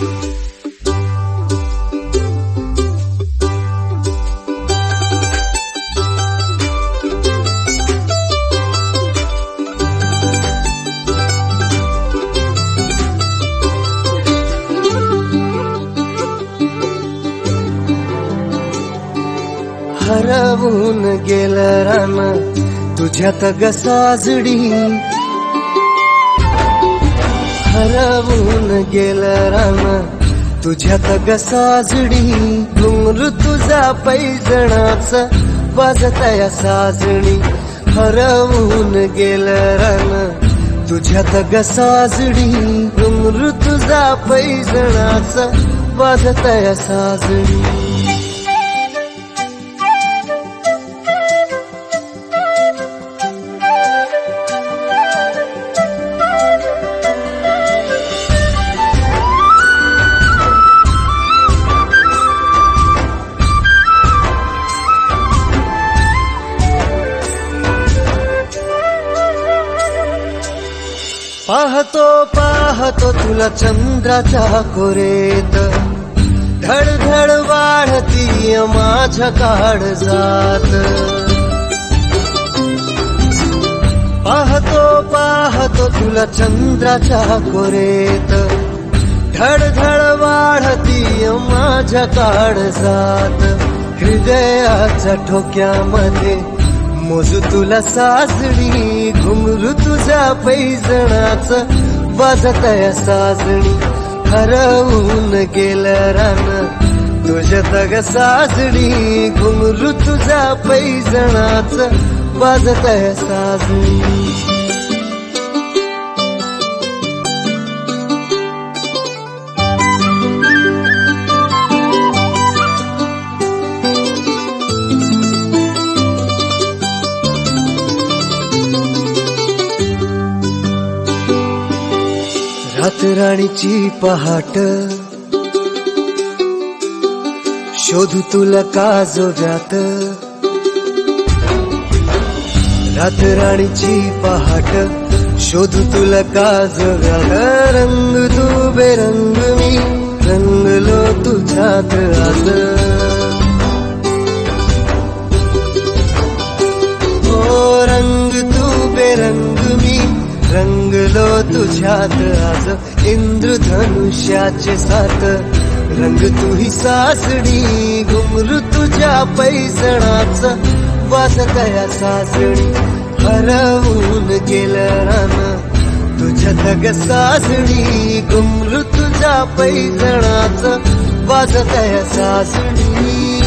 हरवून गेलं रान तुझ्यात ग साजडी, हरवून गेलं रान तुझ्यात ग साजडी, घुंगरू तुझा पैजणाच वाजतया साजणी. हरवून गेलं रान तुझ्यात ग साजडी, घुंगरू तुझा पैजणाच वाजतया साजणी. पाहतो पाहतो तुला चंद्राच्या कोरेत, धडधड वाढती माझ्या काळजात. पाहतो पाहतो तुला चंद्राच्या कोरेत, धडधड वाढती माझ्या काळजात. हृदयाच्या ठोक्यामध्ये मोजू तुला साजणी, घुंगरू तुझ्या पैजणाच वाजतया साजणी. हरवून गेलं रान तुझ्यात ग साजणी, घुंगरू तुझ्या पैजणाच वाजतया साजणी. रातराणीची पहाट शोधू तुला काजोव्यात, रातराणीची पहाट शोधू तुला काजोव्यात. रंग तू बेरंग मी रंगलो तुझ्यात आज, ओ रंग तू बेरंग मी रंगलो तुझ्यात आज. इंद्रधनुष्याचे सात रंग तू ही सासडी, घुंगरू तुझ्या पैजणाच वाजतया सासडी. हरवून गेलं रान तुझ्यात ग सासडी, घुंगरू तुझ्या पैजणाच वाजतया सासडी.